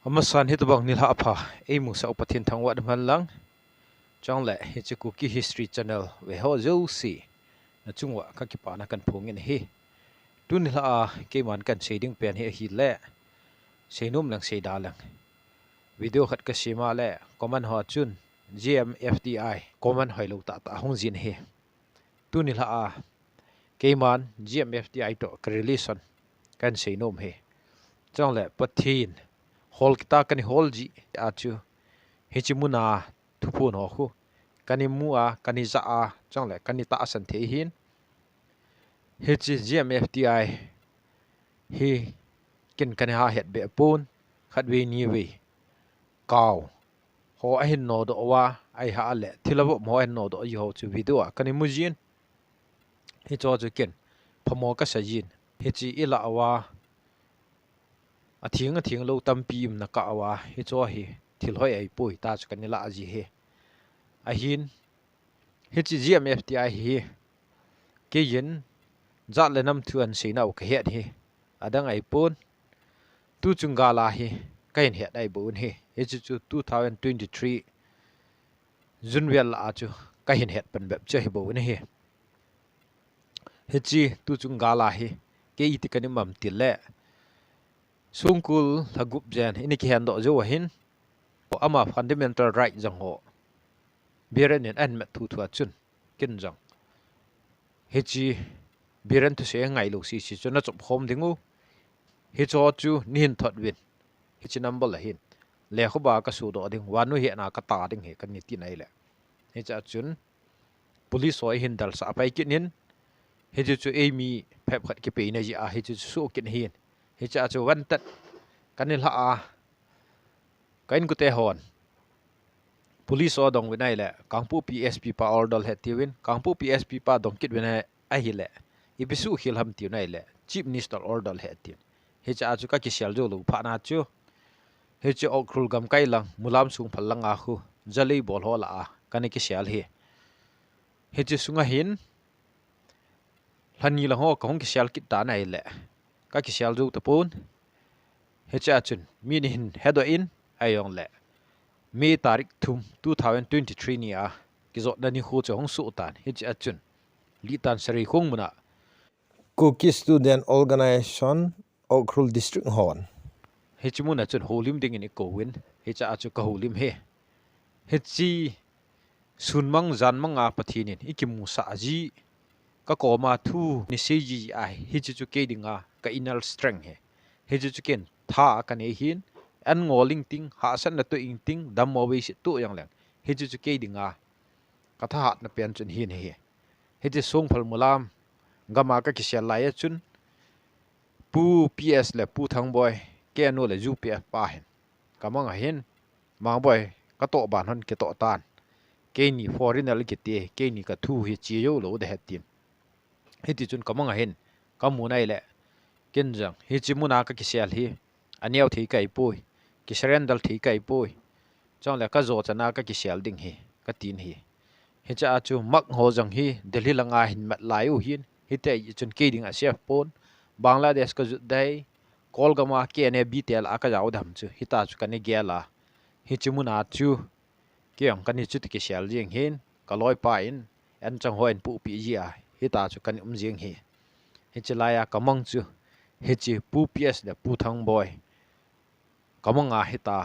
Amasan hitubang nilha apha ei musa upathin thangwa dman lang changle hi chu Kuki history channel we ho zo si na chungwa ka ki pa na kan phungin hi tu nilha a ke man kan shading pen hi le seinum lang seida lang video khat ka sima le common ho chun gmfdi common hoilo ta ta hong jin hi tu nilha a ke man gmfdi to creation kan seinum hi changle pathin hol kita kan hol ji achu hichimuna thupu no khu kani mua kani za a changle kani ta asan the hin hichi gmfdi hi kin kani ha het be pun khat we ni we kaw ho a hin no do wa ai ha le thilabo mo en no do yi ho chu video kani mujin hi cho chu ken phamo ka sajin hichi ila awa athing lo tampi im na ka awa hi cho hi thil hoi ai pui ta chu kan la ji he a hin hichi gmfdi hi ke yin za le nam thuan seina o ka het hi adang ai pun tu chunga la hi kain het ai bun hi hichi chu 2023 junwel a chu kain het pan bep che hi bun hi hichi tu chunga la hi ke iti kan mam tile sungkul lagup jen ini ki hando jo hin ama fundamental right jang ho biren en met thu thu chun kin jang hichi biren tu se ngai lo si si chuna chop hom dingu hi cho chu nin thot win hichi number la hin le khu ba ka su do ding wanu he na ka ta ding he kan ni ti nai le hi cha chun police oi hin dal sa pai kin hin hi chu emi phep khat ki pe na ji a hi chu su kin hin hi cha chu wan tat kanil ha a kain ku te hon police o dong winai le Kangpokpi sp pa ordal het tiwin Kangpokpi sp pa dong kit winai a hi le ibisu hil ham ti nai le chief minister ordal het tin hi cha chu ka ki sel jo lu pha na chu hi chu okrul gam kai lang mulam sung phal lang a khu jalei bol ho la a kani ki sel hi chu sunga hin lani la ho ka hong ki sel kit ta nai le ka ki sel jo ta pun hi cha chun mi ni hin hedo in ayong le mi tarik thum 2023 ni a ki zo dani khu chong su tan hi cha chun li tan sari khung muna Kuki student organization Okrul district hon hi chumuna chun holim ding ni ko win hi cha chu ka holim he hi chi sunmang janmanga pathinin ikimu sa ji ka ko ma thu ni seji ai hi chu ke dinga ka inal strength he hi chu ken tha ka ne hin an ngoling ting ha san na to ing ting dam mo we si tu yang lang hi chu ke dinga ka tha hat na pen chun hin he hi chu song phal mulam gama ka ki sel lai chun pu ps le pu thang boy ke no le ju pf pa hen kamang hin ma boy ka to ban hon ke to tan ke ni foreigner ke te ke ni ka thu hi chi yo lo de hetin hi ti chun kamang hin kamu nai le ken jang hi chi muna ka ki sel hi aniau thi kai pui ki serendal thi kai pui chang le ka zo chana ka ki sel ding hi ka tin hi hi cha chu mak ho jang hi delhi langa hin mat lai u hin hi te chun ke ding a chef pon bangladesh ka ju dai kolgama ke ne bitel aka jaw dam chu hi ta chu ka ne gela hi chi muna chu ke ang kan ni chu ki sel jing hin ka loi pa in en chang hoin pu pi ji a hi ta chu kan jing hi hi chi la ya kamang chu hi chi pu ps le pu thang boy kamanga hita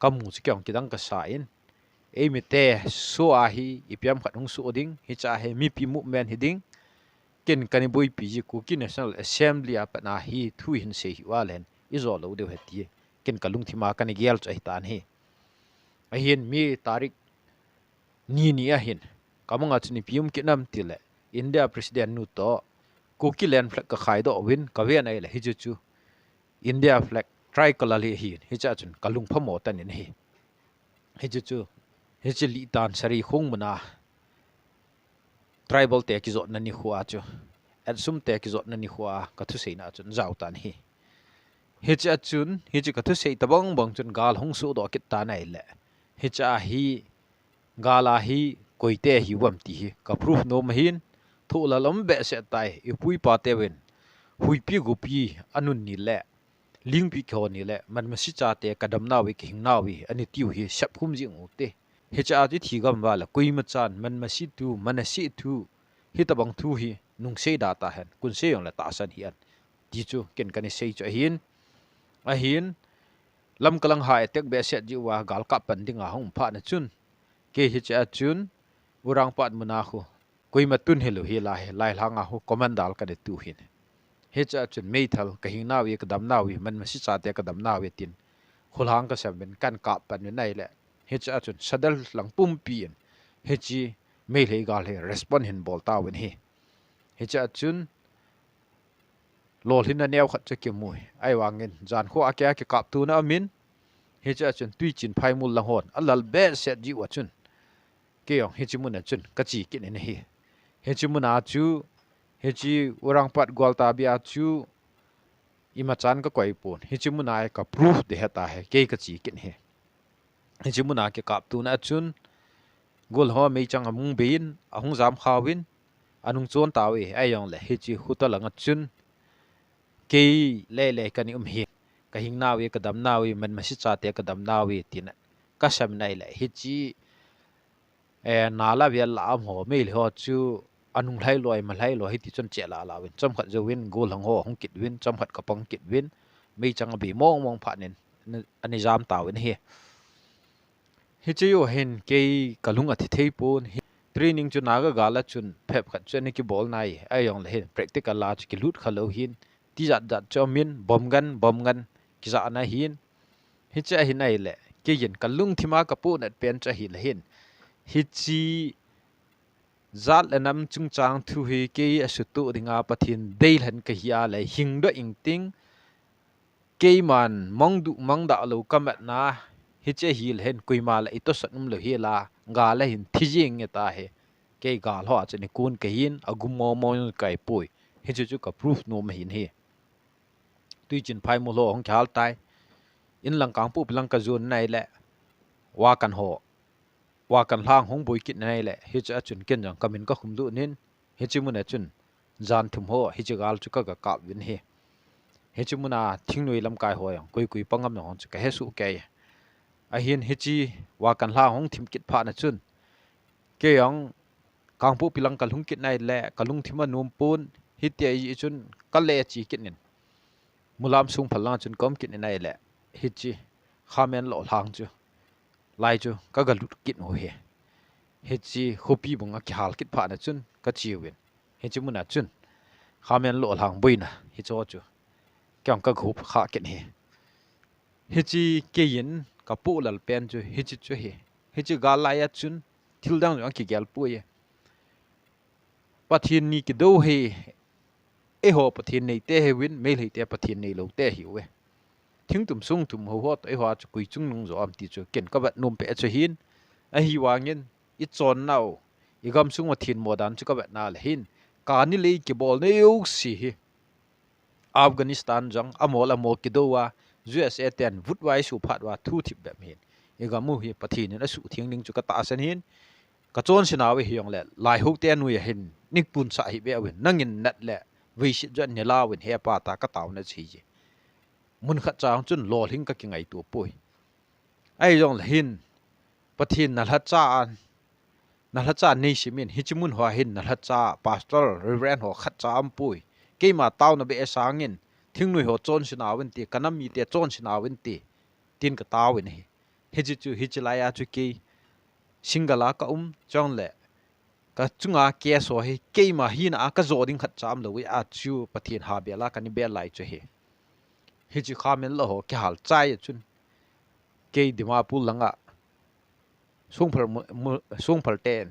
kamu chi kyang kidang ka sa in e mi te so a hi ipiam khat hung su ding hi cha he mi pi movement hi ding ken kani boy pi ji Kuki national assembly a na hi thu hin se hi walen izo lo de heti ken kalung thima kani gel chai tan hi a hin mi tarik ni a hin kamanga chni pium kinam tile India president nu to Kuki land flag ka khai do win ka ven ai le hi chu India flag tricolor hi cha chun kalung phamo tan in hi chu hi chi li tan sari khung muna tribal te ki zo na ni khuwa chu at sum te ki zo na ni khuwa ka thu sei na chun zau tan hi cha chun hi chi ka thu sei tabang bang chun gal hong su do kit ta nai le hi cha hi gala hi koite hi wam ti hi ka proof no mahin thu la lom be se tai i pui pa te wen hui pi gu pi anun ni le ling pi kho ni le man ma si cha te kadam na wi king na wi ani tiu hi sap hum jing u te he cha ti thi gam wala kui ma chan man ma si tu man si tu hi ta bang thu hi nung se da ta hen kun se yong la ta san hian ti chu ken kan sei cho hin a hin lam kalang ha tek be set ji wa gal ka pan dinga hong pha na chun ke hi cha chun urang pat muna khu kui ma tun helu hi la he lai hanga hu komandal ka de tu hin he cha chun mei thal ka hing na wi ka dam na wi man ma si cha te ka dam na wi tin khulhang ka sam ben kan ka pan nei le he cha chun sadal lang pum pin he chi mei le gal he respond hin bol ta wen he cha chun lol hin na neo khat cha ki mui ai wangin jan kho akya ki kap tu na min he cha chun tui chin phai mul lang hon alal be set ji wa chun ke yong he chi mun na chun ka chi ki ne he chi mun a chu he chi urang pat gol ta bia chu ima chan ka koi pon he chi mun ai ka proof de heta he ke ka chi ki ne he chi mun a ke kap tu na chun gol ho mei chang amung bein ahung zam khawin anung chon tawi ai yong le he chi huta lang chun ke le ka ni hi ka hing nawi ka dam nawi man ma si cha te ka dam nawi tin ka sam nai le hi chi na la vial la am ho mail ho chu anung lai loi ma lai loi ti chon che la la win cham khat zo win gol hang ho hong kit win cham khat ka pang kit win mei chang bi mong mong pha nen ani jam ta win hi chi yo hen ke kalung athi thei pon training chu na ga gala chun phep khat chen ki bol nai ai yong le practical la chi ki lut khalo hin ti zat zat cho min bom gan ki za na hin hi cha hi nai le ke yin kalung thima ka pu nat pen cha hi le hin hi chi zat le nam chung chang thu hi ke asu tu ringa pathin deil han ka hiya le hing do ing ting ke man mong du mang da lo kamat na hi che hi le hen kuima la ito sanum lo hi la ga la hin thijing ta he ke ga lo a chani kun ke hin agum mo mo kai pui hi chu ka proof no ma hin he tui chin phai mo lo hong khal tai in lang kang pu lang ka zun nai le wa kan ho wa kan hlang hong boi kit nai le hi cha chun ken jang kamin ka khum du nin hi chi mun a chun jan thum ho hi chi gal chu ka ka win he chi mun a thing noi lam kai ho yang kui pangam no hong chu ka he su ke a hian hi chi wa kan hlang hong thim kit pha na chun ke yang kang pu pilang kal hung kit nai le kalung thima num pun hi te yi chun kal le chi kit nin mulam sung phalang chun kom kit nai le hi chi khamen lo hlang chu lai chu ka galut kit no he chi hopi bunga ki hal kit pha na chun ka chi win he chi mun a chun khamen lo hlang boina hi cho chu kyang ka ghup kha kit he chi ke yin ka pu lal pen chu hi chi chu he chi ga la ya chun thil dang jong ki gel pu ye pathin ni ki do he e ho pathin nei te he win me le te pathin nei lo te hi we thing tum sung tum ho ho e ho chu kui chung nung zo am ti chu ken ka bat num pe chu hin a hi wangin i chon nau i gam sung wa thin modan chu ka bat na le hin ka ni le ki bol ne yu si hi Afghanistan jang amol ki do wa USA ten vut wai su phat wa thu thip be min i gam mu hi pathin na su thing ning chu ka ta san hin ka chon sina we hiong le lai hu te nu ya hin nik pun sa hi be wen nangin nat le vi shi jan ne la wen he pa ta ka taw na chi ji mun kha chang chun lo hing ka ki ngai tu pui ai jong le hin pathin na la cha nei simin hi chimun hwa hin na la cha pastoral reverend ho khat cha am pui ke ma taw na be sangin thing nui ho chon sina wen ti kanam mi te chon sina wen ti tin ka taw wen hi chu hi chi la ya chu ki singala ka chong le ka chunga ke so he ke ma hi na ka zo ding khat cham lo wi a chu pathin ha be la ka ni be lai chu hi chi khamen lo ho ke hal chai chun ke dimapur langa sungphal ten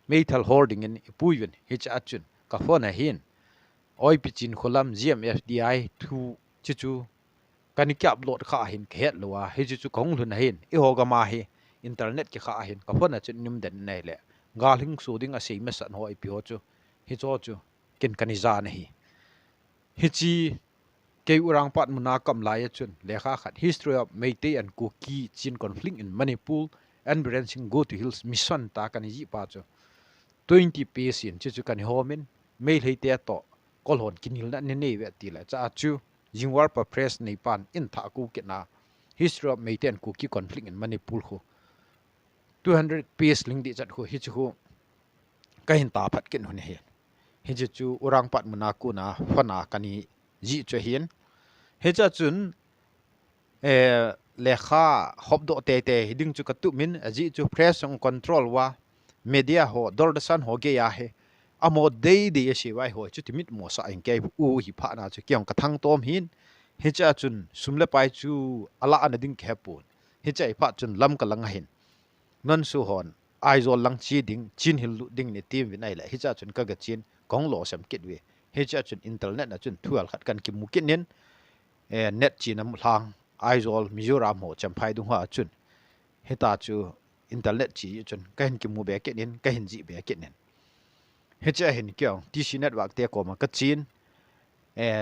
meithal hoarding in puiven hi cha chun ka phona hin oi pichin kholam GMFDI thu chu kan kyap lot kha hin khet lowa hi chu kong lun hin I ho ga ma hi internet ki kha hin ka phona chun nim den nei le gal hing su ding a sei ma san ho I pi ho chu hi chu ken kan za na hi chi ke urang pat muna kam lai chun lekha khat history of Meitei and Kuki chin conflict in Manipur and branching go to hills mission ta kan ji pa chu 20 page in chu kan homin mail hei te to kol hon kinil na ne ne we ti la cha chu jingwar pa press nei pan in tha ku ke na history of Meitean Kuki conflict in Manipur ho 200 piece ling di chat ho hi chu ka hin ta phat ken hun he hi chu urang pat munaku na fana kani ji che hian he cha chun lekha hobdo te hiding chu katu min aji chu press on control wa media ho dordasan ho ge ya he amo dei de she wai ho chu timit mo sa in ke u hi pha na chu kyang ka thang tom hin he cha chun sumle pai chu ala an ding khepun he cha pha chun lam ka lang hin non su hon ai zo lang chi ding chin hil lu ding ni tim vi nai la he cha chun ka ga chin kong lo sam kit we he cha chun internet na chun thual khat kan ki mu kin nen net chi nam hlang aizol mizoram ho champhai dung ha chun heta chu internet chi chun kahin ki mu be ke nin kahin ji be ke nin hecha hin kyong tc network te ko ma ka chin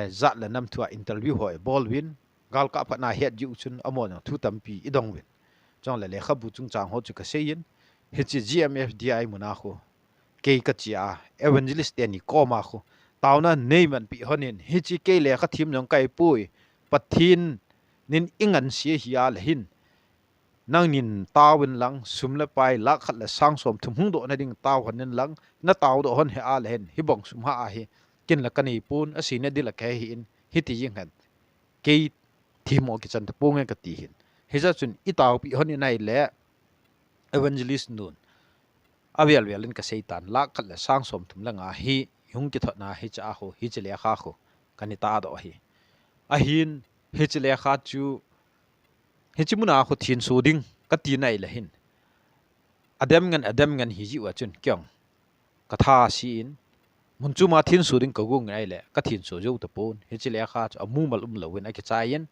zat la nam thua interview hoi bol win gal ka pa na het ju chun amon thu tampi idong win chong le khabu chung chang ho chu ka sein hechi gmf di muna kho ke ka chia evangelist te ni ko ma kho tawna neiman pi honin hechi ke le kha thim jong kai pui pathin nin ingan sia hial hin nang nin tawin lang sumle pai la khat la sang som thum hung do na ding taw hanin lang na taw do hon he al hen hi bong sum ha a hi kin la kani pun asina dila ke hi in hi ti jing han ke thimo ki chan pu nge ka ti hin he za chun i taw pi hon nai le evangelist nun avial velin ka seitan la khat la sang som thum la nga hi hung ki thona hi cha ho hi chele kha kho kani ta do hi a hin hi chele kha chu hichimuna khu thin su ding ka ti nai la hin adam ngan hi ji wa chun kyang ka tha si in mun chu ma thin su ding ka gung ai le ka thin su jo ta pon hichile kha amu mal lo win a ki cha yin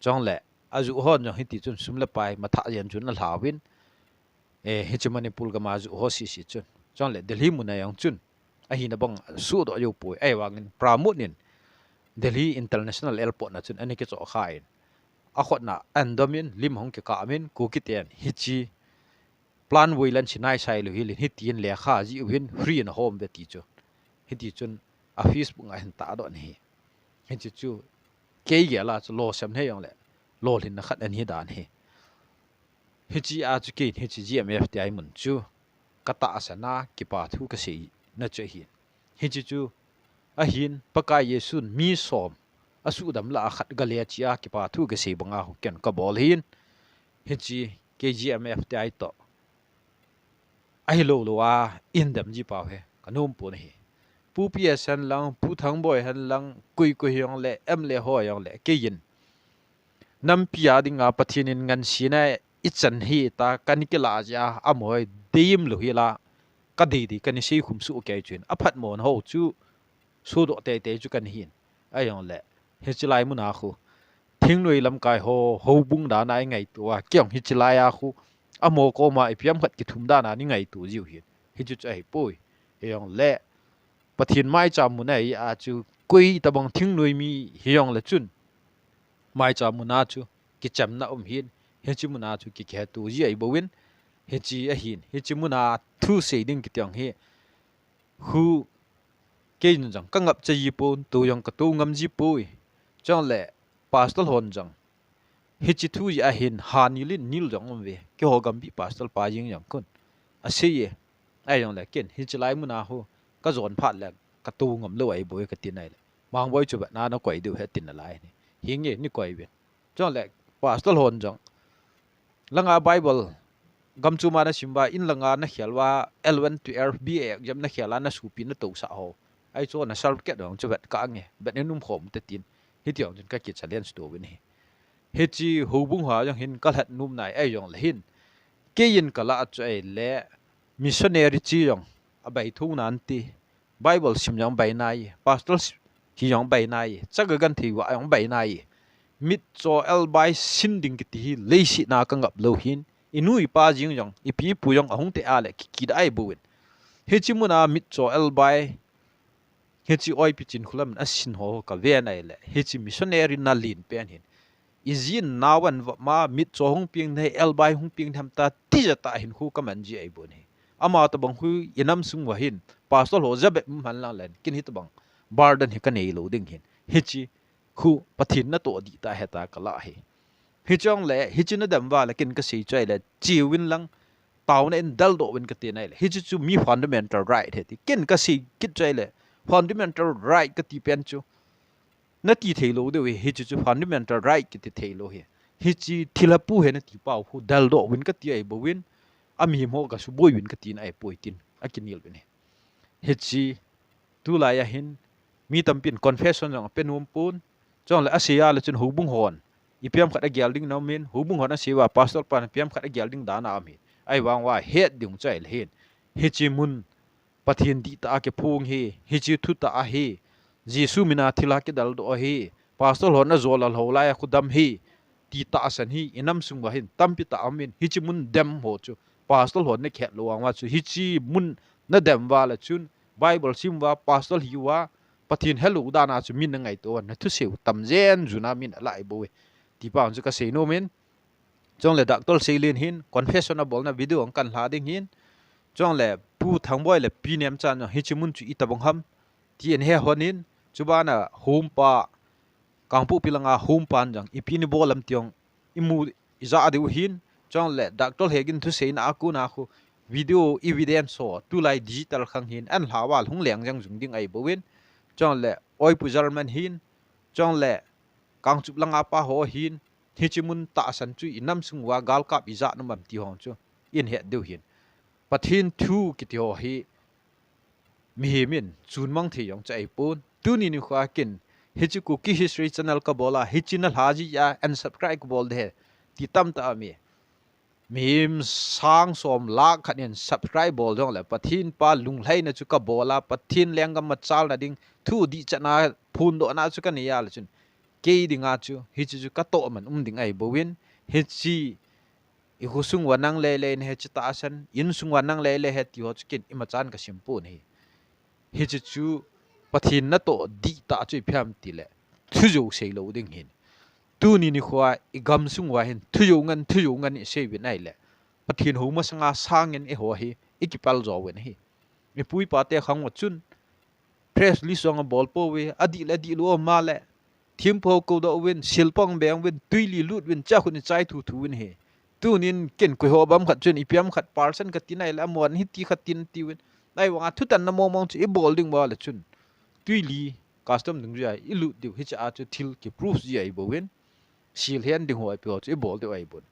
chong le aju hon jo hi ti chun sum le pai ma tha yan chun la lawin hichimani pul ga ma ju ho si chun chong le delhi mun ayang chun a hi na bang su do yo poi ai wangin pramunin delhi international airport na chun ani ke cho khain akhot na andomin lim hong ke ka amin Kuki ten hichi plan weilan chinai sai lu hilin hitin le kha ji win free and home be ti chu hiti chun a facebook nga hin ta do ni hichi chu ke ge la chu lo sam he yong le lo lin na khat an hi dan he hichi a chu ke hichi gmf ti ai mun chu kata asana ki pa thu ka sei na che hi hichi chu a hin paka yesun mi som asu dam la khat gale chia ki pa thu ge sei banga ho ken ka bol hin hichi kgmf ti ai to ai lo lo wa in dam ji pa he kanum pu ni pu pi san lang pu thang boy han lang kui yong le em le ho yong le ke yin nam pia dinga pathinin ngan sina i chan hi ta kan ki la ja amoi deim lo hi la ka di kan sei khum su ke chin aphat mon ho chu su do te chu kan hin ayong le hichilai muna khu thingnoi lam kai ho bung da nai ngai tua kyong hichilai a khu amo ko ma ipiam khat ki thum da na ni ngai tu jiu hi hi chu chai pui yong le pathin mai cham mu nai a chu kui tabang thingnoi mi hiong le chun mai cham mu na chu ki cham na hin hi chu muna chu ki khe tu ji ai bowin hi chi a hin hi chu muna thu se ding ki tyong hi hu ke nun jang ka ngap che yi pon tu yong ka tu ngam ji pui chong le pastoral hon jang hichi thu ya hin han yulin nil jong we ke ho gam bi pastoral pa jing yang kun a se ye ai yong le ken hichi lai mu na ho ka zon phat le ka tu ngam lo ai boy ka tin ai le mang boy chu ba na no koi du he tin la lai ni hing ye ni koi we chong le pastoral hon jang langa bible gam chu ma na simba in langa na khelwa l1 to r b exam na khela na supi na to sa ho ai cho na sal ket dong chu bet ka nge bet ne num khom te tin hi tiang jun ka ki challenge to win he chi ho bung ha jang hin kal hat num nai ai yong le hin ke yin kala chu ai le missionary chi yong a bai thu nan ti bible sim yong bai nai pastor hi yong bai nai chaga gan thi wa yong bai nai mit cho el bai sin ding ki ti le si na ka ngap lo hin inui pa jing yong ipi pu yong ahung te ale ki dai buin he chi muna mit cho el bai hechi oi pichin khulam asin ho ka ve nai le hechi missionary na lin pen hin izin nawan ma mit cho hung ping nei elbai hung ping tham ta ti ja ta hin khu ka man ji ai bon hi ama ta bang hu inam sung wa hin pastor ho jabe man la len kin hit bang barden hi ka nei lo ding hin hechi khu pathin na to di ta heta kala hi chong le hi chin dam wa la kin ka si chai le chi win lang tàu nên dal do win ka ti nai le hi chu mi fundamental right he ti kin ka si kit chai le fundamental right ka ti pen chu na ti thelo de we hi chu fundamental right ki ti thelo he hi chi thilapu he na ti pau hu dal do win ka ti ai bo win ami mo ka su boy win ka tin ai poitin akinil win hi chi tu la ya hin mi tampin confession jong penum pun jong la asia la chun hubung hon ipiam khat agyal ding no min hubung hon asiwa pastor pan piam khat agyal ding dana ami ai wang wa het ding chai le hin hi chi mun pathin di ta ke phung hi chi thu ta hi jisu mina thila ke dal do hi pastor hon na zolal hola ya khudam hi ti ta san hi inam sung wa hin tampi ta amin hi chi mun dem ho chu pastor hon ne khet lo wang wa chu hi chi mun na dem wa la chun bible sim wa pastor hi wa pathin hello dana chu min ngai to na thu seu tam zen juna min lai bo ti pa chu ka sei no men chong le doctor seilin hin confessionable na video ang kan hla ding hin chong le pu thang boy le pi nem chan hi chimun chu itabong ham ti en he honin chubana home pa Kangpokpi langa home pan jang ipini bolam tiong imu iza adu hin chong le doctor hegin thu sei na aku na khu video evidence so tu lai digital khang hin an hawal hung leng jang jung ding ai bowin chong le oi pu german hin chong le kangchup langa pa ho hin hi chimun ta san chu inam sung wa gal kap iza no mam ti hong chu in he deu hin pathin thu ki ti ho hi mi min chun mang thi yong chai pun tu ni ni khwa kin hi chu Kuki history channel ka bola hi channel haji ya and subscribe ko bol de ti tam ta mi mim sang som la khanin subscribe bol jong le pathin pa lung hlai na chu ka bola pathin lengam ma chal na ding thu di chana phun do na chu ka ni ya la chun ke dinga chu hi chu ka to man ding ai bowin hi chi i husung wanang le le ne chi ta san in sung wanang le le he ti ho chikin i ma chan ka simpu ni hi chu pathin na to di ta chu phiam ti le thu jo sei lo ding hin tu ni ni khwa i gam sung wa hin thu jo ngan i sei win ai le pathin ho ma sanga sangin e ho hi ikipal zo wen hi mi pui pa te khang wa chun press li song bol po we adi le di lo ma le thim po ko do win silpong beng win tuili lut win cha khun chai thu thu win he tu nin ken ko ho bam khat chun ipiam khat parson ka tinai la mon hi ti khat tin ti win ai wa thu tan na mo mong chi bolding wa la chun tuili custom dung ja i lut diu hi cha chu thil ki proof ji ai bo win sil hen ding ho ai pyo chi bol de ai bon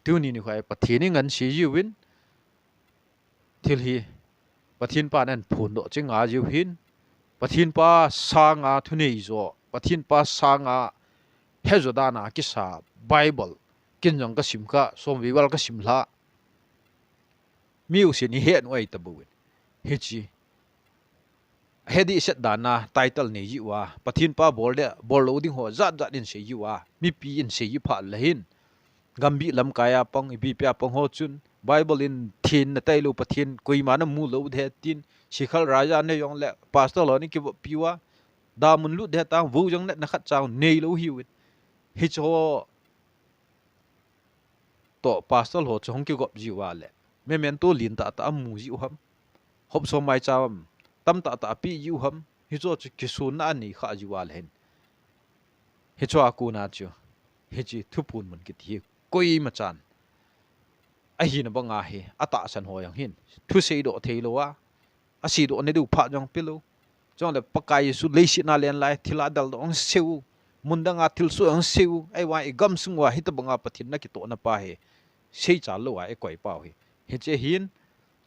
tu ni ni khai pathini ngan si ji win thil hi pathin pa nan phun do chi nga ji hin pathin pa sa nga thu nei zo pathin pa sa nga hezodana kisa bible kin jong ka sim ka som viwal ka simla miu sin hi hen wai tabu he chi hedi set dana title ne ji wa pathin pa bol loading ho zat zat in se ji wa mi pi in se ji pha lehin gambi lam kaya pang bi pya pang ho chun bible in thin na tai lo pathin koi mana mu lo the tin sikhal raja ne yong le pastor lo ni ki piwa da mun lu de ta vu jong na khat chaw nei lo hi wit hi cho to pastor ho chong ki gop ji wa le me men to lin ta ta mu ji ham hop so mai chawam tam ta ta pi yu ham hi cho chi kisun na ni kha ji wa len hi cho aku na chu hi chi thu pun mun ki thi koi ma chan a hi na banga he ata san ho yang hin thu sei do theilo wa a si do ne du pha jong pilo chong le pakai su leishi na len lai thila dal dong seu mundanga thil su ang seu ai wa i gam sung wa hit banga pathin na ki to na pa he sei cha lo wa e koi pa he che hin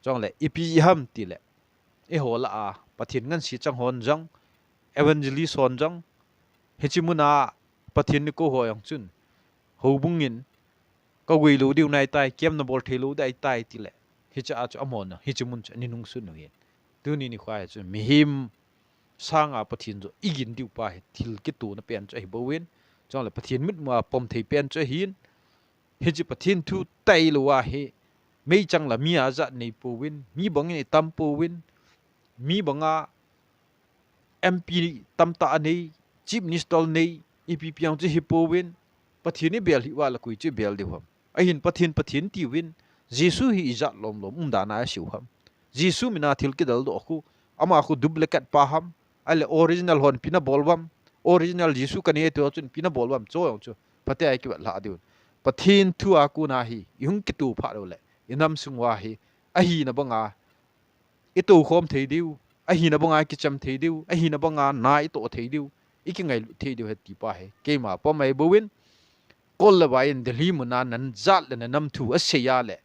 chong le ipi ham ti le e ho la a pathin ngan si chang hon jang evangelist hon jang he chi muna pathin ni ko ho yang chun ho bungin ka wi lu diu nai tai kem na bol thelu dai tai ti le he cha chu amon na he chi mun cha ni nung su nu yin tu ni ni khwa chu mi him sanga pathin jo igin diu pa he thil ki tu na pen chai bowin chong le pathin mit ma pom thei pen cha hin he chi pathin thu tai lo wa he mei chang la mi a za nei powin mi bang ni tam powin mi banga mp tam ta nei chief minister nei ep piang chi hi powin pathin ni bel hi wa la kui chi bel de hom a hin pathin ti win jisu hi izat lom lom da na siu ham jisu mina thil ki dal do khu ama khu duplicate pa ham ale original hon pina bolwam original Jesu kan e to chun pina bolwam cho chu pate ai ki la diun pathin thu a ku na hi yung ki tu pha lo le inam sungwa hi a hi na banga i tu khom thei diu a hi na banga ki cham thei diu a hi na banga na i to thei diu i ki ngai thei diu he ti pa he ke ma pa mai bowin kol la ba in delhi muna nan zat le na nam thu a se ya le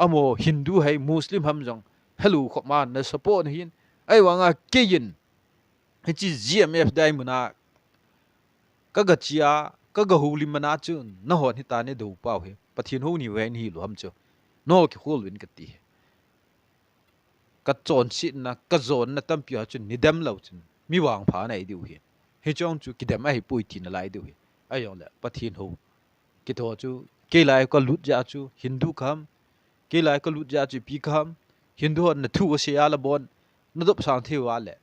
amo hindu hay muslim ham jong hello kho ma na support hin ai wanga ke yin he chi gmf dai muna ka ga chia ka ga huli mana chu na hon hi ta ne do pau he pathin ho ni wen hi lo ham chu no ki hol win ka ti ka chon si na ka zon na tam pia chu ni dam lo chu mi wang pha nai diu hi he chong chu ki dam ai pui ti na lai diu hi ai yong le pathin ho ki tho chu ke lai ka lut ja chu hindu kham ke lai ka lut ja chu pi kham hindu hon na thu se ya la bon na dop sang the wa le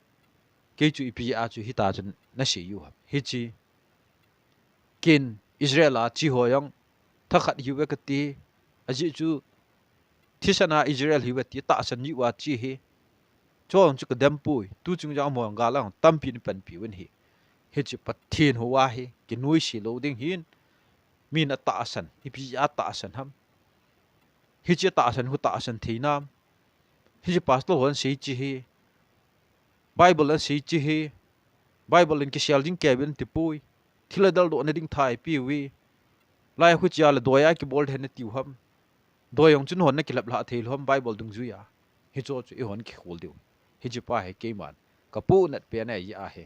ke chu pi a chu hi ta chu na se yu ha hi chi kin Israel a chi hoyong thakhat hi wekati aji chu thisana Israel hi weti ta san ni wa chi hi chong chu ka dam pui tu chung jang mo ga lang tam pin pan pi wen hi hi chi pathin ho wa hi ki nui si lo ding hin min a ta san hi pi a ta san ham hi chi ta san hu ta san thi nam hi chi pastor hon sei chi hi bible an sei chi hi bible in ki shel ding cabin ti pui thila dal do na ding thai pi wi lai khu chia la doya ki bol hen ti ham doyong chun hon na ki lap la thei lom bible dung zu ya hi cho chu i hon ki khol diu hi chi pa he ke man ka pu nat pe na ya he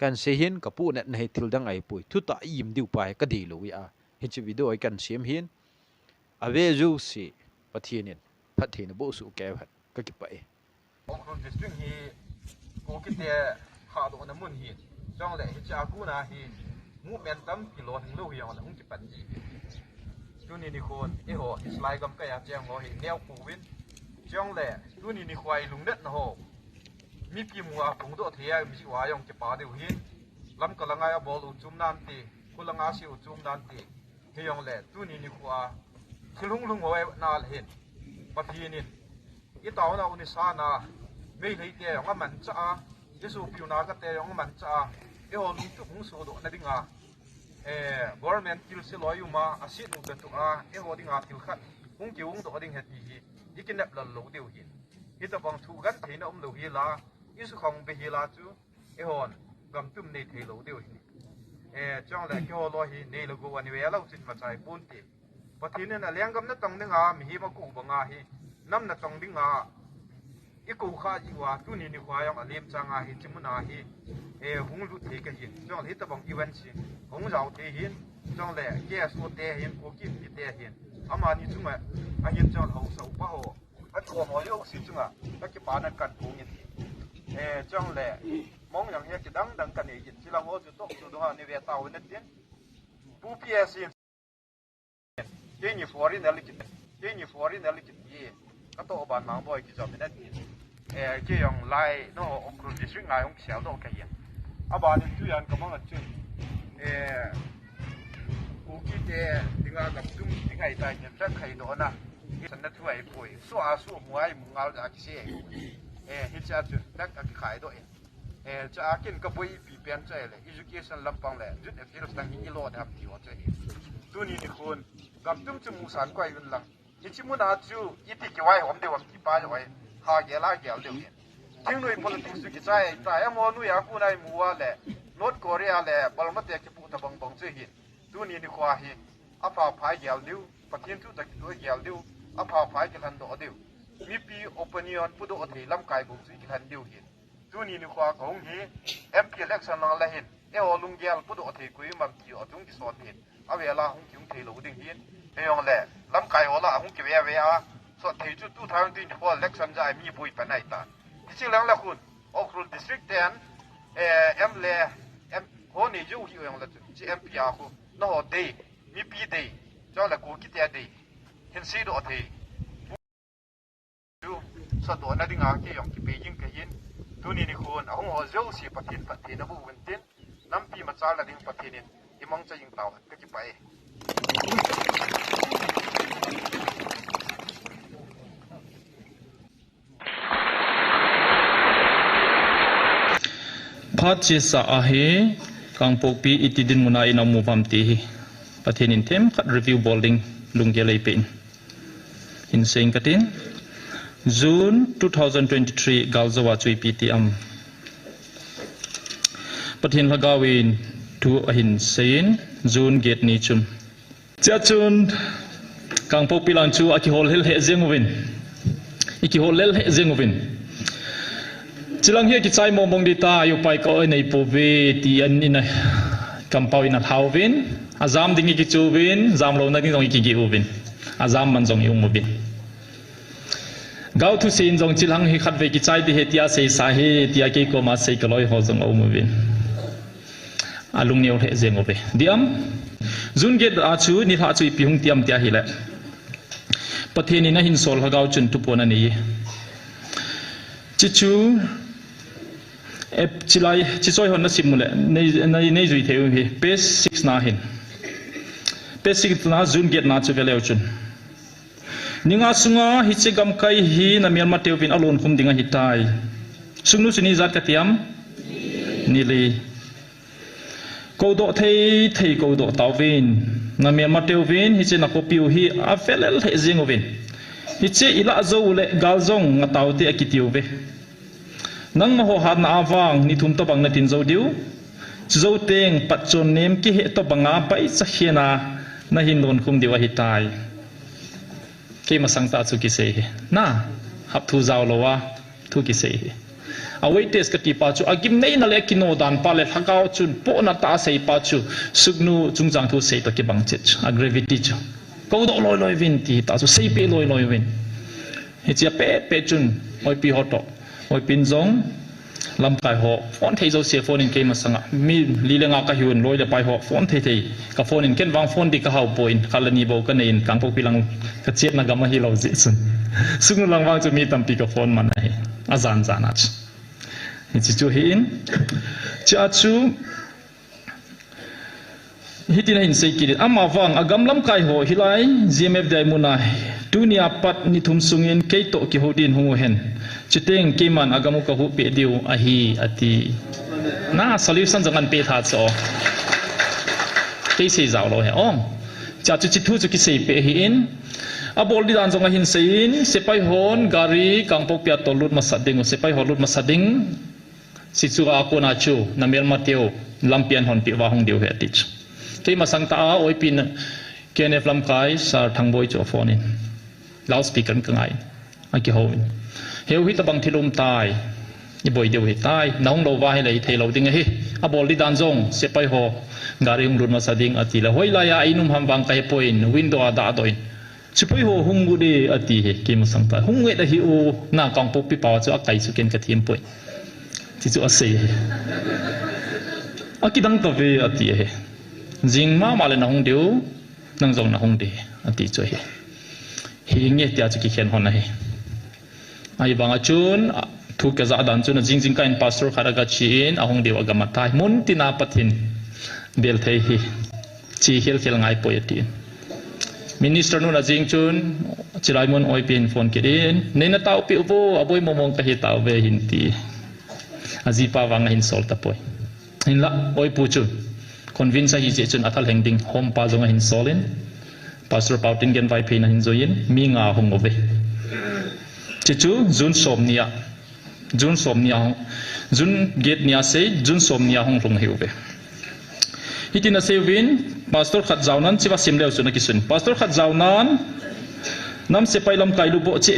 kan se hin ka pu nat na he thil dang ai pui thu ta im diu pa he ka di lo ya hi chi video ai kan sem hin ave zu si pathinin pathin bo su ke phat ka ki pa e Okrul district hi ko ki te kha do na mun hi chong le hi cha ku na hi movement tam kilo thing lo hi on ung ki pan ji tu ni khon e ho slide gam ka ya chang lo hi neo ku win chong le tu ni khwai lung net na ho mi pi mu a phung do thia mi si wa yong ki pa de hi lam ka langa ya bol u chum nan ti ku langa si u chum nan ti hi yong le tu ni khwa thilung lung ho na hin pa phi ni i tao na uni sa na mei lei te nga man cha yesu piu na ka te nga man cha e ho lung tu hung so do na dinga government kil se lo yu ma asi nu ka tu a e ho dinga til khat hung ki hung do ding he ti hi ikinap la lo deu hi hi ta bang thu gan theina lo hi la isu khong be hi la chu e hon gam tum nei thei lo deu hi chong la ki ho lo hi nei lo go ani we lo chin ma chai pun ti pathin na liang gam na tong dinga mi hi ma ku ba nga hi nam na tong dinga iku kha ji wa tu ni khwa yang alem changa hi chimuna hi hung lu the ka hin chong hi ta bang event si hung rao the hin chong le ke so te hin ko ki ti te hin ama ni chunga a hin chong ho so pa ho a ko mo yo si chunga ta ki pa na kan pu ni chong le mong yang he ki dang dang kan ni chi la mo ju to su do ha ni ve ta wen tin pu ps ke ni foreign electric ye ka to ban mang boy ki job na ti ke yong lai no okrul district ngai ong xiao do ka yin aba ni tu yan ka mang chu Kuki te dinga ka tum dingai ta nyen ta khai do na san na thuai poi so a su muai mu ngal da ki se hi cha chu dak ka khai do cha kin ka poi pi pen cha le education lampang le jut e fil sang hi lo da ti wa cha hi tu ni ni khon gam tum chu mu san kwai yun lang hi chi mu na chu i ti ki wai hom de wam ki pa wai ha ge la ge al de ting noi politics ki chai chai mo nu ya ku nai mu wa le North Korea le balma te ki pu ta bang bang che hi tu ni khwa hi a pha phai ge al diu pathin tu ta ki do ge al diu a pha phai ki han do diu mi pi opinion pu do thei lam kai bu chi ki han diu hi tu ni khwa kong hi MP election lang la hin e o lung gel pu do thei ku mam ki o tung ki so hin a we la hung kyung thei lo ding hin e yong le lam kai ho la hung ki we a so thei chu 2024 election ja mi bui pa nai ta chi lang la khun okrul district ten em le em ho ni ju hi yong la chi MP a khu no ho dei mi pi dei cho la ku ki te dei hin si do thei ju so do na dinga ke yong ki beijing ke yin tu ni khun a hung ho zo si pathin na bu win tin nam pi ma cha la ding pathin imong cha ying taw ka ki pai Pachisa ahe Kangpokpi itidin muna inamu pamti patinin tem kat review bolding lungelay pin in saying katin June 2023 galzawa chui PTM patin lagawin tu ahin sayin June gate ni chun chachun Kangpokpi lanchu aki hol hel he zengwin iki hol hel he zengwin chilang hi ki chai mong di ta yu pai ko nei po ve ti an in kampau in hawin azam dingi ki chuwin zam lo na ding dong ki gi ubin azam man jong yung ubin gau thu sin jong chilang hi khat ve ki chai ti he tia sei sa he tia ke ko ma sei ka loi ho jong om ubin alung neu he zeng obe diam zun get a chu ni tha chu pi hung tiam tia hi la patheni na hin sol ha gau chun tu pon ani chichu chilai chichoi hon na simule nei zui theu hi page 6 na hin page 6 na zun get na chu veleu chun ninga sunga hi chegam kai hi na myanmar teuwin alon khum dinga hitai sungnu sini zat ka tiam nili kodo thei thei kodo tawin na myanmar teuwin hi che na ko piu hi a felel the zingovin hi che ila zo le galzong nga tawte akitiuve nang ma ho hat na awang ni thum to bang na tin zo diu zo teng pat chon nem ki he to banga pai cha hiana na hin don khum diwa hi tai ke ma sang ta chu ki se na hap thu zaw lowa thu ki se a wait test ka ti pa chu agim nei na le kino dan pa le thakao chun po na ta sei pa chu sugnu chungchang thu sei to ki bang chech a gravity chu ko do loi loi vin ti ta chu sei pe loi loi vin hi chia pe chun oi pi ho to oi pin zong lam kai ho phone thei zo se phone in ke ma sanga mi li lenga ka hiun loi le pai ho phone thei ka phone in ken wang phone di ka hau point khalani bo ka nein Kangpokpi lang ka chet na gama hi lo ji sun sung lang wang chu mi tampi ka phone man ai azan zanach hi chu hin cha chu hitina hin sei ki ama wang agam lam kai ho hilai gmf dai munai dunia pat ni thum sungin ke to ki hodin hu hen chiteng keman agamu ka hu pe diu ahi ati na solution jangan pe tha cho ke sei zaw lo he om cha chu chi thu chu ki sei pe hi in abol di dan zonga hin sein sepai hon gari Kangpokpi tolut masading sepai holut masading si chu a ko na chu na mel mateo lampian hon pi wa hong diu he tich ke ma sang ta a oi pin kenef lam kai sar thangboi cho phone in loudspeaker kangai aki hoin heu hi tabang thilum tai i boi deu hi tai naung lo wa hi lei thei lo ding hi abol di dan zong sepai ho gari hung run masading ati la hoi la ya inum ham wang kai point window da doin sepai ho hung gu de ati he ke ma sang ta hung nge da hi u na Kangpokpi pa chu akai chu ken ka thim point chi chu ase aki dang to ve ati he jing ma ma le na hung deu nang zong na hung de ati chu he hi nge tia chu ki khen hon na he ai banga chun thu ka za dan chun jing kain pastor kharaga chin ahong dewa gamatai mun tina pathin bel thei hi chi hel khel ngai poeti minister nu na jing chun chilai mon oi pin phone kirin neina tau pi upo aboi momong ka hi tau ve hin ti aji pa wanga hin sol ta poi hin la oi pu chun convince hi che chun athal hengding hom pa zonga hin solin pastor pautin gen vai pin hin zoin mi nga hong ove chichu jun somnia jun get nia sei jun somnia hong rong heuve hitina sevin pastor khat jaunan chiwa simleu chuna kisun pastor khat jaunan nam se pailam kailu bo che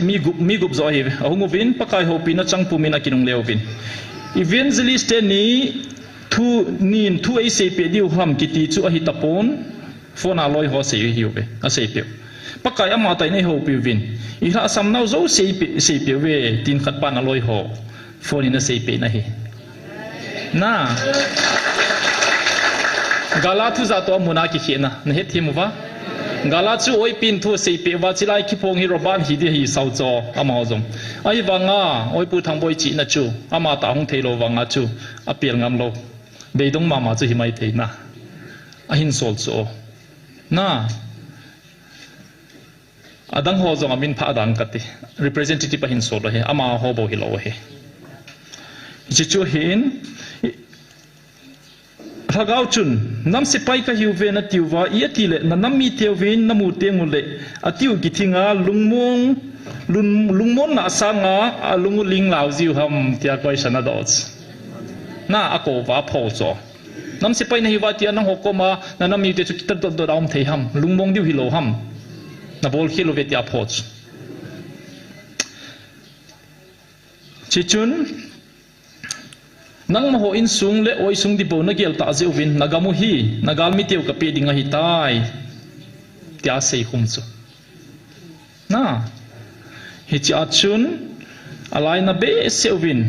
mi gup zo he ahungovin pakai hopi na changpu mina kinung leovin evangelist ni thu ai se pe diu ham kiti chu a hitapon phone a loi ho se hiuve a se pe pakai ama tai nei ho pi vin i ha sam nau zo se pe we tin khat pan a loi ho phone ina se pe na hi na gala thu za to muna ki khina na he thimu wa gala chu oi pin thu se pe wa chilai ki phong hi roban hi de hi sau cho ama zom ai wanga oi pu thang boi chi na chu ama ta hong thelo wanga chu apel ngam lo beidong mama chu hi mai theina a hin sol cho na adang ho zong amin pha dang kati representative hin sol he ama ho bo hi lo he chi chu hin thagau chun nam se pai ka hiu ve na tiwa ia ti le na nam mi teu ve na mu te ngule atiu ki thinga lungmon na sanga lungu ling lau ziu ham tia koi sana dots na ako wa pho cho nam se pai na hiwa tia na hokoma na nam mi te chu kitar do daum thei ham lungmong diu hi lo ham na bol khilo ve tia phoch chichun nang maho in sung le oi sung di bo na gel ta zeu win nagamu hi nagal mi teu ka pe dinga hi tai tia sei khum chu na hi chi achun alai na be seu win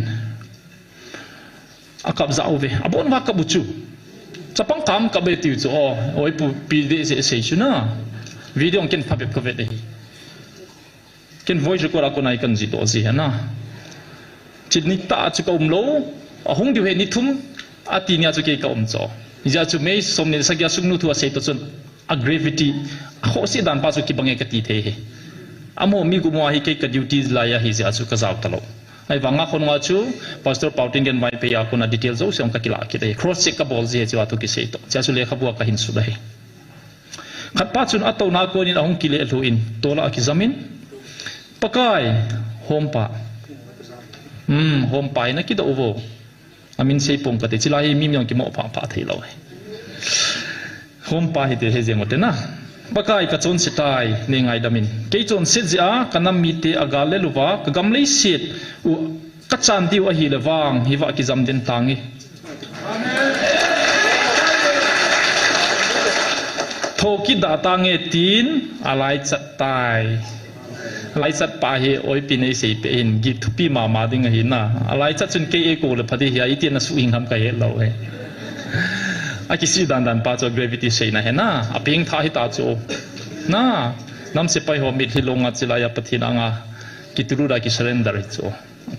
akap za ove abon wa ka buchu chapang kam ka be tiu chu oi pu pi de se sei chu na video ken pha be ko ve de hi ken voice ko ra ko nai kan ji do ji ha na chidni ta chu ka lo ahung diu he ni thum ati nya chu ke ka cho ja chu me som ne sa gya sung nu thu a sei to chun a gravity a ho si dan pa chu ki bange ka ti the he amo mi gu mo hi ke ka duties la ya hi ja chu ka zaw talo ai wanga khon nga chu pastor pauting gen mai pe ya ko na details zo se ka kila ki de cross check ka bol je chu atu ki sei to ja chu le kha bu ka hin su dai khat pa chun ato na ko ni ahung ki le lu in tola ki zamin pakai hompa hompa na ki do vo amin sei pong ka te chilai mi myong ki mo pha pha thei lo hompa hi te he jeng ote na bakai ka chon sitai ne ngai damin ke chon sit ja kanam mi te aga le luwa ka gam lei sit u ka chan diu a hi le wang hi wa ki zam den tangi thoki da tange tin alai chat tai alai chat pa hi oi pi nei sei pe in gi thupi ma ma ding hi na alai chat chun ke e ko le phadi hi ai ti na su ing ham ka he lo he a ki si dan pa cho gravity sei na he na a ping tha hi ta cho na nam se pai ho mi hi longa chila ya pathina nga ki turu da ki surrender hi cho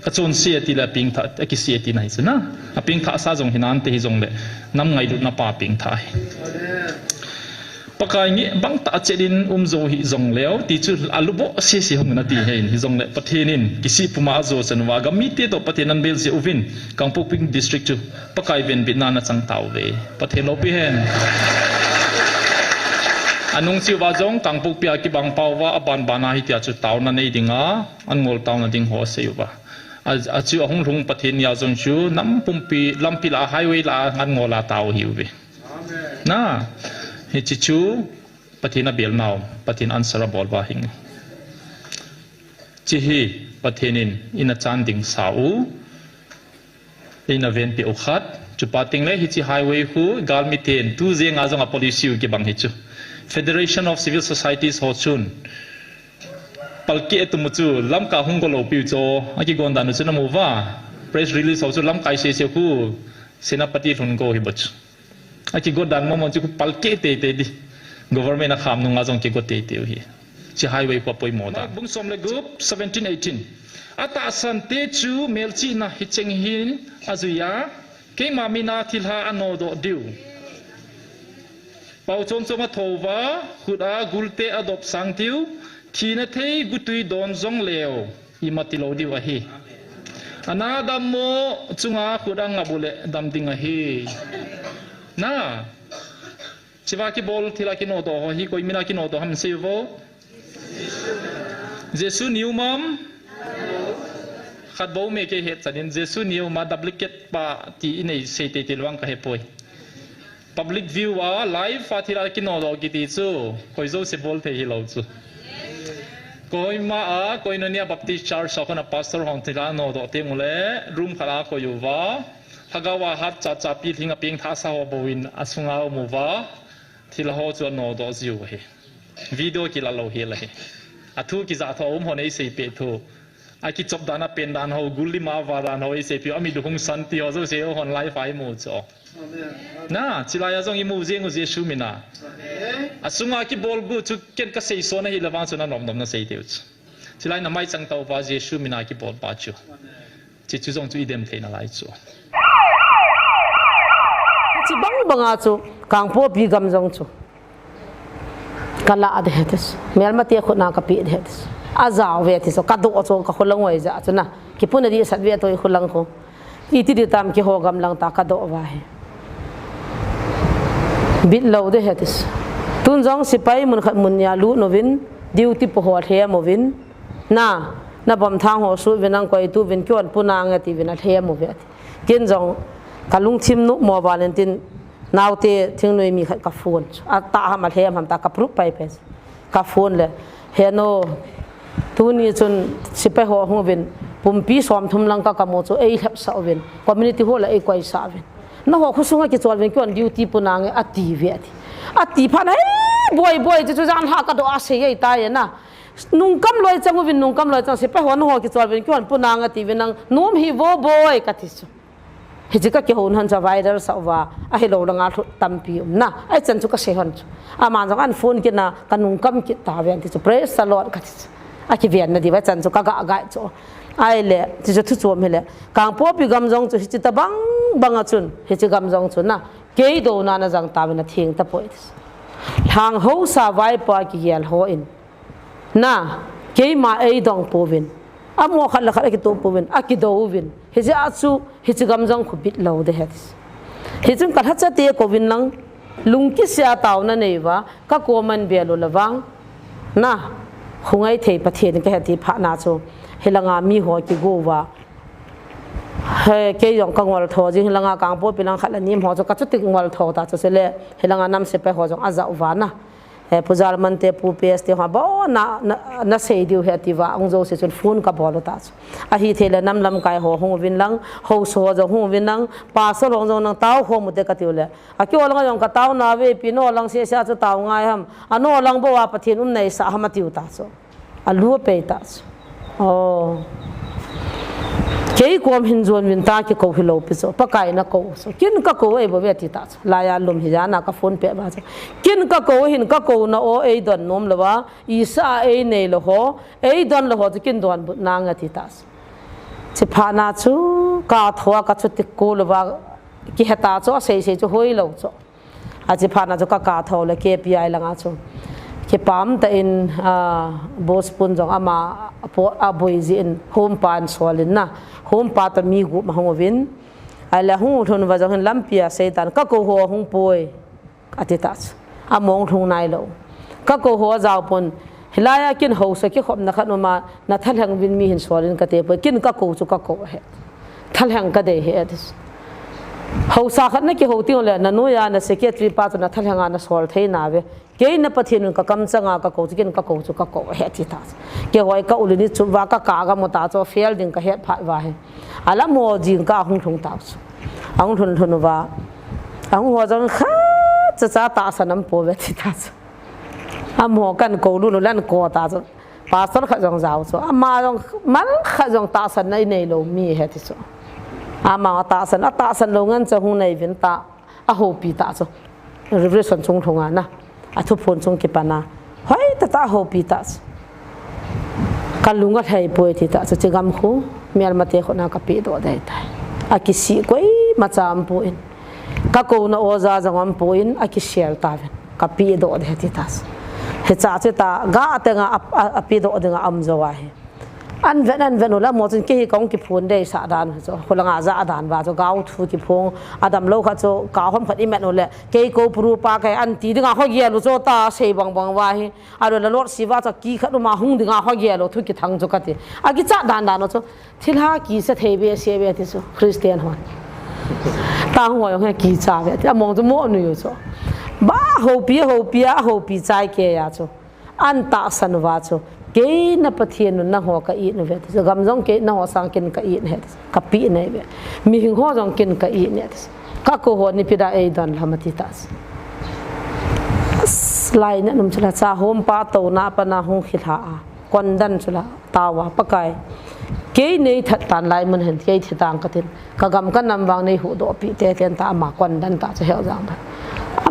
ka chon si ati la ping tha a ki si ati nai chu na a ping tha sa jong hinan te hi jong le nam ngai du na pa ping tha pakai ngi bang ta chedin zo hi jong leo ti chu alubo se se hong na ti hein hi jong le pathenin kisi puma zo chanwa ga mi te to pathenan bel se uvin Kangpokpi district chu pakai ven binana chang taw ve pathelo pi hen anung chi wa jong Kangpokpi ki bang pawa aban bana hi tia chu taw na nei dinga an ngol taw na ding ho se wa a chu hong rung pathen ya jong chu nam pumpi lampi la highway la ngan ngola taw hi ve na he chichu pathina bel naw pathin answer bol ba hing chi hi pathenin ina chanding sau ina ven pe ukhat chu pating le hi chi highway hu galmi ten tu je nga jong a policy ki bang hi chu Federation of Civil Societies ho chun palki etum chu lam ka hung golo pi cho aki gon dan chu na mu wa press release ho chu lam kai se se hu senapati thun go hi bach aki god dan mo chu palke te di government a kham nu nga jong ki go te hi chi highway ko poi mo da bung som le group 17 18 ata san te chu melchi na hicheng hin azuya ke ma mina thilha ano do diu pau chom choma thowa khuda gulte adop sang tiu thina thei gutui don jong leo imati lo diu a hi ana dam mo chunga khuda ngabule dam dinga hi na chiwa ki bol thila ki no do hi koi mina ki no do ham sevo Jesu new mom khat bo me ke het chanin Jesu new ma duplicate pa ti inei se te tilwang ka he poi public view wa live fa thila ki no do ki ti chu koi zo se bol the hi lo chu koi ma a koi no nia baptist church so kana pastor hon thila no do te mule room khala ko yu wa hagawa hat cha cha pi thinga ping tha sa ho boin asunga mu wa thila ho chu no do ziu he video ki la lo he la he athu ki za tho ho nei sei pe thu a ki chop dana pen dan ho gulli ma wa dan ho sei pe ami du hung san ti ho zo se hon lai fai mu cho na chila ya jong i mu jeng je shu mina asunga ki bol gu chu ken ka sei so na hi lawan chu na nom nom na sei teu chila na mai chang tau ba je shu mina ki bol pa chu chi chu jong chu i dem the na lai chu chi bang banga chu Kangpokpi gam jong chu kala ade hetes mel mate khona ka pi hetes azaw ve ti so ka do chu ka kholang wai za chu na ki puna di sat ve to kholang ko ti ti tam ki ho gam lang ta ka do wa he bit lo de hetis tun jong sipai mun khat mun ya lu novin duty po ho the movin na bom thang ho su vinang koi tu vin kyon punang ati vin a the mo vet kin jong kalung thim nu mo valentine naute thing noi mi khat ka phone a ta ham a the ham ta ka pru pai pes ka phone le he no tu ni chun sipai ho hu vin pumpi som thum lang ka mo chu ei hap sa vin community hall ei koi sa vin na ho khusunga ki chol vin kyon duty punang ati vet ati phan boy chu jan ha ka do a se ei ta ye na nung kam loi chang vin nung kam loi chang sipai ho no ho ki chol vin kyon punang ati vin nang nom hi wo boy ka ti chu he jika ki hon han survivor sa wa a hello langa tampi na ai chan chu ka se hon a man jang an phone ki na kanung kam ki ta ven ti chu praise the lord ka ti a ki ven na di wa chan chu ka ga chu ai le ti chu chu me le Kangpokpi gam jong chu hi ta bang banga chun hi chi gam jong chu na ke do na jang ta na thing ta poi hang ho sa vai pa ki yel ho in na ke ma ei dong povin amo khala khala ki to povin akidovin he je achu he chi gam jong khu bit lo de het he chung kal hacha te ko vin lang lungki sia taw na nei wa ka ko man be lo lawang na khungai thei pathen ke hati pha na chu helanga mi ho ki go wa he ke yong ka ngol tho jing helanga Kangpokpi lang khala nim ho chu ka chu tik ngol tho ta chu se le helanga nam se pe ho jong aza wa na pujar man te pu ps te ha bo na sei diu heti wa ong zo se chun phone ka bolo ta a hi thele nam lam kai ho hong win lang ho so zo hong win lang pa so long zo nang taw ho mu te ka tiule a ki olanga yong ka taw na we pi no lang se sa chu taw ngai ham ano lang bo wa pathin nei sa ha ma tiu ta so a lu pe ta oh ke kom hin zon win ta ki ko hilo pi so pakai na ko so kin ka ko e bo ve ti ta la ya lum hi na ka phone pe ba kin ka ko hin ka ko na o e don nom lawa isa e nei lo ho e don lo ho kin don bu na nga ti ta chi pha na chu ka thwa ka chu ti ko lo ba ki heta cho se chu hoi lo cho a chi pha na chu ka tho le kpi la nga chu ki pam ta in bos pun jong ama a boizi in home pan solin na home pa ta mi gu ma hongwin ala hu thon wa jong lampia seitan ka ko ho hung poi atitas among thung nai lo ka ko ho jaw pon hilaya kin ho sa ki khom na khat ma na thalhang win mi hin solin ka te po kin ka ko chu ka ko he thalhang ka de he this ho sa khat na ki ho ti le na no ya na secretary pa tu na thalhanga na sol thei na ve ke na pathin ka kam changa ka ko kin ka ko chu ka ko he ti ta ke hoi ka ulini chu wa ka ga mo ta cho fail ding ka he pha wa he ala mo jing ka hung thung ta ang thun wa ang ho jang kha cha ta sanam po ve ti ta amo kan ko lu lan ko ta cho pastor kha jong jaw cho ama jong man kha jong ta san nei lo mi he ti cho ama ta san lo ngan cha hu nei vin ta a ho pi ta cho revelation chung thunga na a thu phone chung ki pana hoi ta ho pi ta kalunga thai poi thi ta cha gam khu mial mate khona ka pi do dai tai a ki si koi ma cham po in ka ko na oza jangam po in a ki share ta ven ka pi do de thi ta he cha ta ga ta nga a pi do de nga am zawa he an ven la mo chen ki kong ki phone dei sa dan cho holanga za dan wa cho gau thu ki phong adam lo kha cho ka hom khat i met no le ke ko pru pa kai an ti dinga ho ye lo cho ta sei bang wa hi aro la lord siwa cha ki khat ma hung dinga ho ye lo thu ki thang cho ka ti a ki cha dan no cho thilha ki sa thei be se be ti so christian hon ta ho yo he ki cha be ti among cho mo nu yo cho ba ho pi chai ke ya cho an ta san wa cho ke na pathian na ho ka i no vet so gam jong ke na ho sang kin ka i ne ka pi ne be mi hing ho jong kin ka i ne ka ko ho ni pida e dan lamati tas slai na num chla cha hom pa to na pa na hong khila a kon dan chla tawa pakai ke nei that tan lai mun hen ke thi tang ka tin ka gam ka nam wang nei hu do pi te ten ta ma kon dan ta che hel jang ba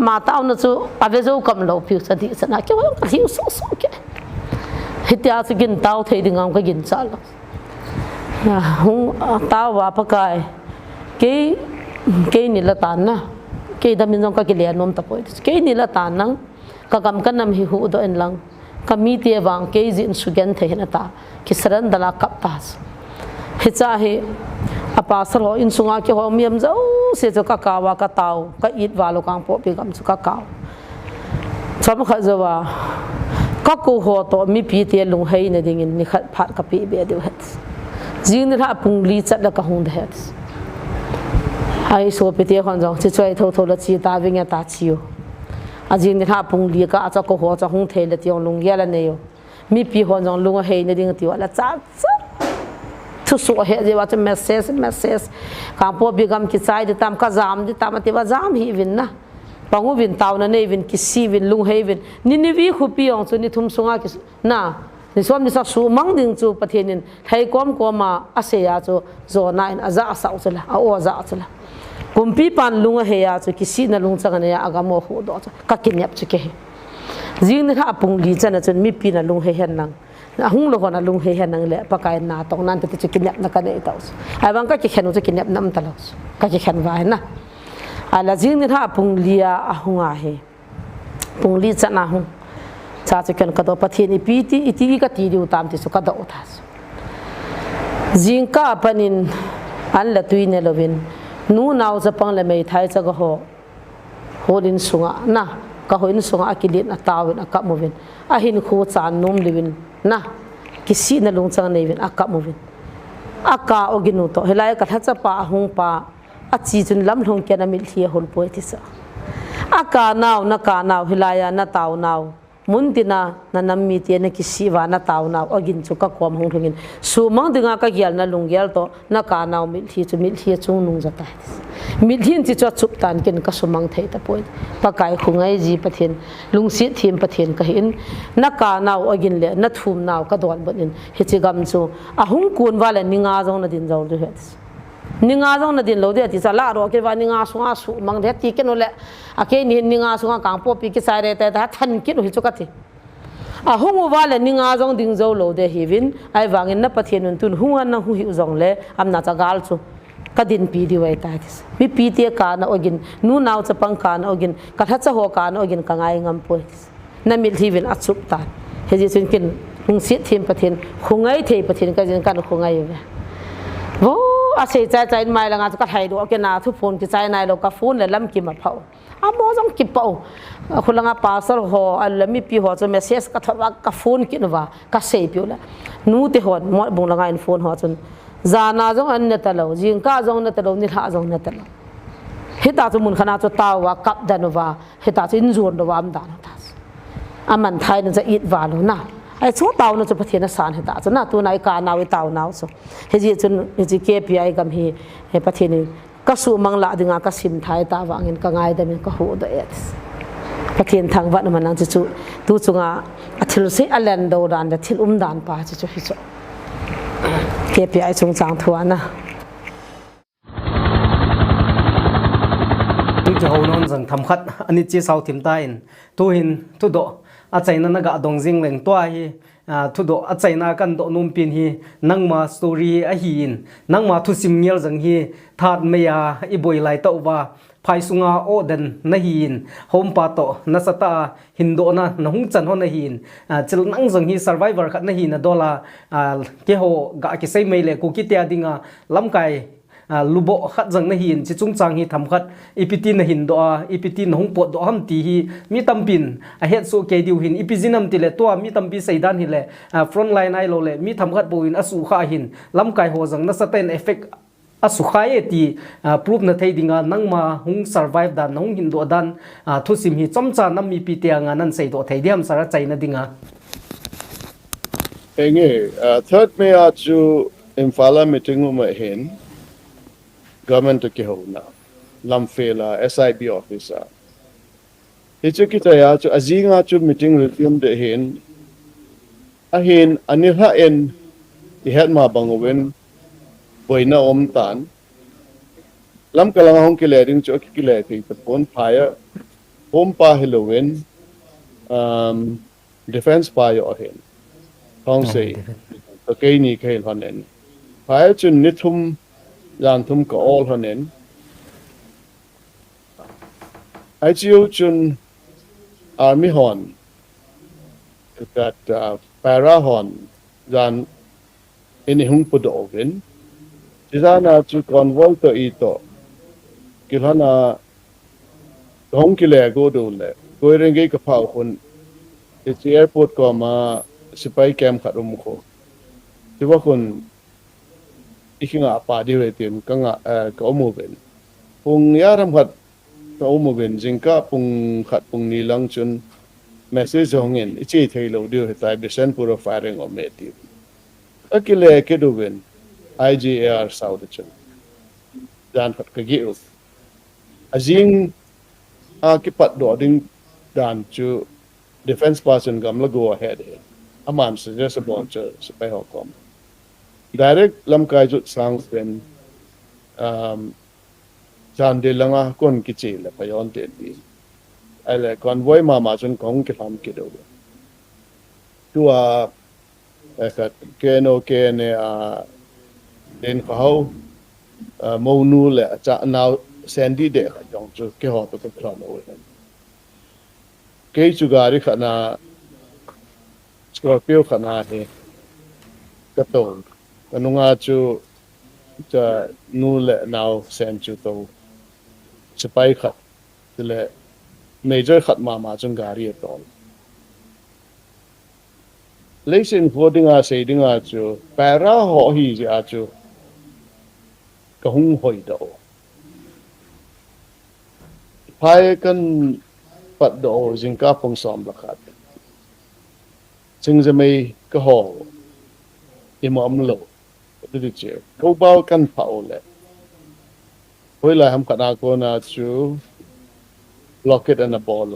ma ta na chu ave zo kam lo pi sa di sa na ke wa ka hiu so ke hitia chu gin taw thei ding ang ka gin cha lo na hung taw wa pakai ke ni la tan na ke da min jong ka ki le nom ta poi ke ni la tan nang ka gam ka nam hi hu do en lang ka mi te wang ke jin su gen the na ta ki saran dala kap tas hi cha hi apasal ho in sunga ki ho miam zo se cho kakawa ka tau ka it walo Kangpokpi gam chu kakau chom kha zawa ka ko ho to mi pi te lung hei na dingin ni khat phat ka pi be de het jing ni ha pung li chat la ka hung de het ai so pi te khon jong chi choi tho tho la chi ta wing ya ta chiu a jing ni ha pung li ka cha ko ho cha hung the le tiong lung ya la ne yo mi pi hon jong lung hei na ding ti wa la cha thu so he je wa cha message Kangpokpi gam ki chai de tam ka jam de tam te wa jam hi win na pangu win taw na nei win ki si win lung hei win ni wi khu pi ong chu ni thum sunga ki na ni som ni sak su mang ding chu pathenin thai kom ko ma ase ya chu zo na in aza sa uchala a o za achala kumpi pan lung he ya chu ki si na lung chang na ya aga mo hu do ka kinyap chu ke jing ni ha pung li chana chun mi pi na lung he hen nang hung lo na lung he hen nang le pakai na tong nan te chu kinyap na ka nei taus ai bang ka ki khenu chu kinyap nam talos ka ki khen vai na ala jing ni ha pung lia a hunga he pung li chana hung cha che kan ka do pathini pi ti ka ti ru tam ti su ka do thas jing ka panin an la tui ne lovin nu naw za pang le mei thai cha ga ho din sunga na ka hoin sunga akidin atawin akap movin a hin khu chan num livin na kisi na lung chang nei vin akap movin aka oginu to helai ka thacha pa hung pa a chi chun lam hlong ke na mil thia hol poi ti sa aka naw na ka naw hilaya na taw naw mundina na nammi te na kisi wa na taw naw ogin chu ka kom hung thungin su mang dinga ka gyal na lungyal to na ka naw mil thi chung nung jata mil hin chi chup tan ken ka sumang thei ta poi pakai khungai ji pathin lungsi thim pathin ka hin na ka naw ogin le na thum naw ka don bonin hi chi gam chu a hung kun wala ninga jong na din jaw de het ninga jong na din lo de ti cha la ro ke wa ninga sunga su mang de ti ken ole a ke ni ninga sunga Kangpokpi ki sai re ta da than ki ro hi chu ka ti a hung wala ninga jong ding jaw lo de hi win ai wangin na pathin un tun hunga na hu hi jong le am na cha gal chu kadin pi di wai ta kis mi pi te ka na ogin nu naw cha pang ka na ogin ka tha cha ho ka na ogin ka ngai ngam poi na mil thi win achup ta he ji chun kin hung sit thim pathin khungai thei pathin ka jin kan khungai ve wo a se cha cha mai la nga ka thai do ke na thu phone ki chai nai lo ka phone le lam ki ma phau a mo jong ki pau khulanga pastoral ho al mi pi ho cha message ka thawa ka phone ki wa ka sei pi la nu te hon mo bung la nga in phone ho chun zana jong an na talo jing ka jong na talo ni tha jong na talo hita chu mun khana chu tawa kap danwa hita chu in zon do wam dan thas aman thai na cha it wa lo na ai chu taw na chu pathina san hita chu na tu nai ka nawi taw naw so he ji chun he ji KPI gam hi he pathini ka su mang la dinga ka sim thai ta wangin ka ngai da min ka hu do et pathin thang wa na manang chu tu chunga athil se alen do dan da thil dan pa chu hi chu KPI chung chang thua na tu cho non jang tham khat ani chi sau thim ta in tu hin tu do a chaina na ga dong jing leng to hi thu do a chaina kan do num pin hi nangma story a hi in nangma thu sim ngel jang hi that meya i boi lai to wa phai sunga o den na hin hom pa to na sata hindo na hung chan ho na hin chil nang jang hi survivor khat na hi na dola ke ho ga ki sei mai le Kuki tia dinga lamkai lubo khat jang na hin chi chung chang hi tham khat ipiti na hin do ipiti na hung pot do ham ti hi mi tampin a het so ke diu hin ipijinam ti le to mi tampi saidan hi le front line ai lo le mi tham khat boin asu kha hin lamkai ho jang na saten effect asukhaye ti proof na thei dinga nangma hung survive dan nong hindo dan thusim hi chamcha nam mi pi te anga nan sei do thei diam sara chaina dinga enge third me chu infala meeting ma hen government ke ho na lamfela SIB officer hichu ki ta ya chu azinga chu meeting retium de hen a hen anilha en I het ma bangowen boina om tan lam kalang hong kilerin cho kile ti pon phaya hom pa helowen defense pa yo hen hong sei to ke ni khel honen phaya chun nithum lan thum ko all honen ai chiu chun army hon that para hon dan ini hung podo oven Jana to convol to ito kilhana hong kile go do le go renge ka phao khun it's airport ko ma sipai camp kharum ko tiwa khun ikinga pa di re tin kanga ka omu ben pung yaram khat ka omu ben jingka pung khat pung ni lang chun message hongin ichi thailo dio hetai besen puro firing o meti akile ke do ben IGAR South chun dan khat ka gi azing ki pat do ding dan chu defense person gam la go ahead aman suggest about chu pai hokom direct lam kai ju sang pen jan de langa kon ki chi la payon te ti ale convoy ma chun kong ki lam ki do tu a ka ke no ke ne a den khau mo nu le cha now sandy de ka jong chu ke ho to ko thla no ke chu gari khana scorpio khana he ka to kanunga chu cha nu le now sen chu to chipai khat le major khat ma chung gari to lesin voting a sei dinga chu para ho hi ja chu ka hung hoi do pai kan pat do jingka pong som la khat ching je mai ka ho imam lo du che ko bao kan phao le hoi la ham kana ko na chu locket and a ball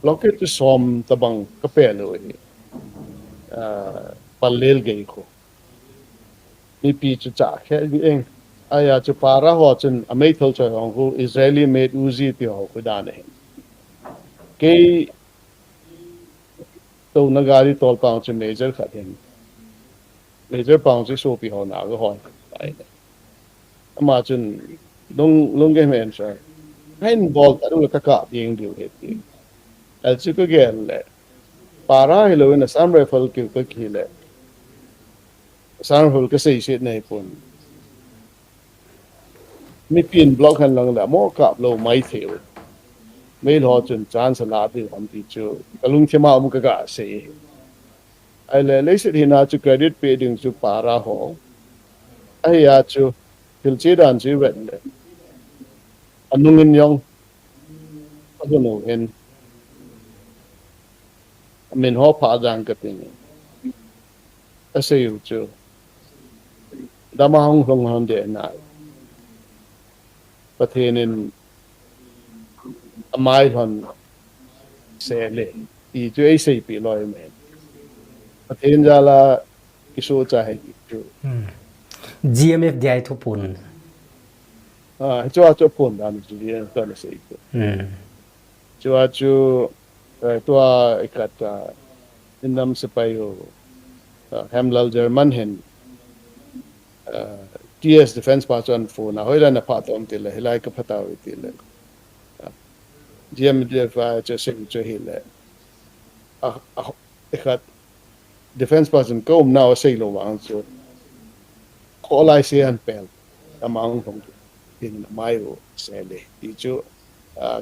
locket to som tabang ka pe lo palel gei ko mi pi chu cha khe bi eng aya chu para ho chen amei thol cha hong ko Israeli made Uzi ti ho ko da ne ke to na gari tol pang chu major khat hen major pang chu so pi ho na go ho ai ama chun long ge men sa hain bol ta du ka ding diu he ti al chu ko ge le para hilo na sam rifle ki ko ki le sam rifle ka sei shit nei pun mi pin block han lang la mo ka lo mai theu mai lo chun chan sa la ti hom ti chu kalung thema mu ka sei ai le sit hina chu credit pay ding chu para ho ai ya chu til chi dan chi wen le anungin yong adono hen min ho pa dang ka ting asay chu dama hong hong hon de na pathenin amai hon se le ti chu ai sei pi loi men pathen jala kiso cha hai chu GMF dai thu pun cho pun dan chu li ta na sei chu tua ikat indam sepayo Hamlal German hen TS defense person for na hoila na patom tile hilai ka pataw tile GMDF cho sing cho hile ikat defense person ko now say lo wang so all I see and pel among from in mayo sele ti chu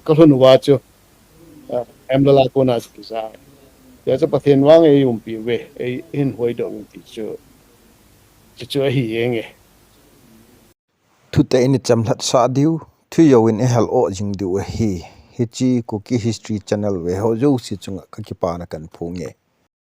kalun wa chu Hamlal ko na sa ya cho pathen wang e pi we e in hoi dong ti chu hi enge thu te in chamlat sa diu thu yo in hel o jing du hi chi Kuki history channel we ho jo si chunga ka ki pa na kan phunge